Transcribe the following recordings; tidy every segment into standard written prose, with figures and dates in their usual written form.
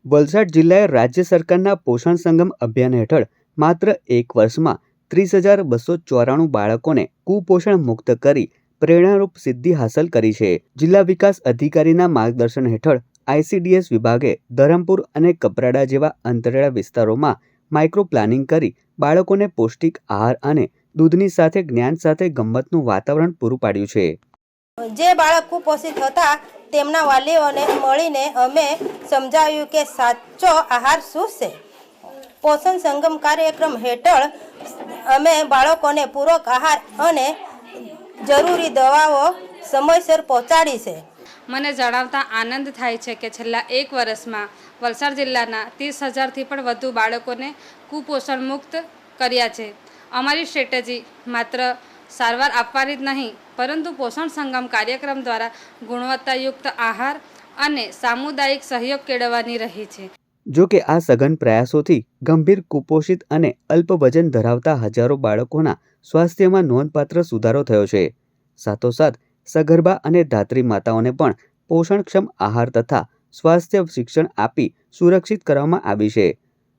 વલસાડ જિલ્લાએ રાજ્ય સરકારના પોષણ સંગમ અભિયાન હેઠળ માત્ર 1 વર્ષમાં 30,294 બાળકોને કુપોષણ મુક્ત કરી પ્રેરણારૂપ સિદ્ધિ હાંસલ કરી છે। જિલ્લા વિકાસ અધિકારીના માર્ગદર્શન હેઠળ આઈસીડીએસ વિભાગે ધરમપુર અને કપરાડા જેવા અંતરિયાળ વિસ્તારોમાં માઇક્રો પ્લાનિંગ કરી બાળકોને પૌષ્ટિક આહાર અને દૂધની સાથે જ્ઞાન સાથે ગમ્મતનું વાતાવરણ પૂરું પાડ્યું છે। જે બાળક કુપોષિત હતા તેમના વાલીઓને મળીને અમે સમજાવ્યું કે સાચો આહાર શું છે। પોષણ સંગમ કાર્યક્રમ હેઠળ અમે બાળકોને પૂરક આહાર અને જરૂરી દવાઓ સમયસર પહોંચાડી છે। મને જણાવતા આનંદ થાય છે કે છેલ્લા 1 વર્ષમાં વલસાડ જિલ્લાના 30,000થી પણ વધુ બાળકોને કુપોષણ મુક્ત કર્યા છે। અમારી સ્ટ્રેટેજી માત્ર સારવાર આપવાની જ નહીં પરંતુ પોષણ સંગમ કાર્યક્રમ દ્વારા ગુણવત્તાયુક્ત આહાર અને સામુદાયિક સહયોગ કેળવવાની રહી છે। જો કે આ સઘન પ્રયાસોથી ગંભીર કુપોષિત અને અલ્પ વજન ધરાવતા હજારો બાળકોના સ્વાસ્થ્યમાં નોંધપાત્ર સુધારો થયો છે। સાથોસાથ સગર્ભા અને ધાત્રી માતાઓને પણ પોષણક્ષમ આહાર તથા સ્વાસ્થ્ય શિક્ષણ આપી સુરક્ષિત કરવામાં આવી છે।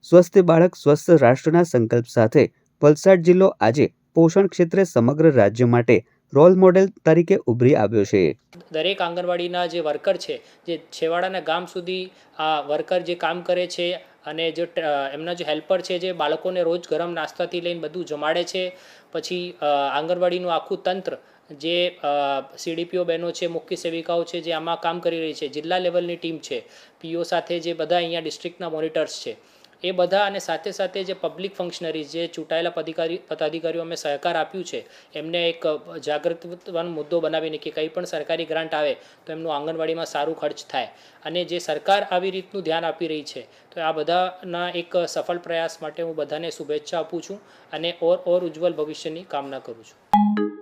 સ્વસ્થ બાળક સ્વસ્થ રાષ્ટ્રના સંકલ્પ સાથે વલસાડ જિલ્લો આજે પોષણ ક્ષેત્રે સમગ્ર રાજ્ય માટે રોલ મોડેલ તરીકે ઉભરી આવ્યો છે। દરેક આંગણવાડીના જે વર્કર છે, જે છેવાડાના ગામ સુધી આ વર્કર જે કામ કરે છે અને જે એમના જે હેલ્પર છે, જે બાળકોને રોજ ગરમ નાસ્તાથી લઈને બધું જમાડે છે, પછી આંગણવાડીનું આખું તંત્ર જે સીડીપીઓ બહેનો છે, મુખ્ય સેવિકાઓ છે, જે આમાં કામ કરી રહી છે, જિલ્લા લેવલની ટીમ છે, પીઓ સાથે જે બધા અહીંયા ડિસ્ટ્રિક્ટના મોનિટર્સ છે, એ બધા અને સાથે સાથે જે પબ્લિક ફંક્શનરીઝ જે ચૂંટાયેલા પદાધિકારીઓ અમે સહકાર આપ્યું છે, એમને એક જાગૃતવાનો મુદ્દો બનાવીને કે કંઈ પણ સરકારી ગ્રાન્ટ આવે તો એમનું આંગણવાડીમાં સારું ખર્ચ થાય અને જે સરકાર આવી રીતનું ધ્યાન આપી રહી છે, તો આ બધાના એક સફળ પ્રયાસ માટે હું બધાને શુભેચ્છા આપું છું અને ઓર ઉજ્જવલ ભવિષ્યની કામના કરું છું।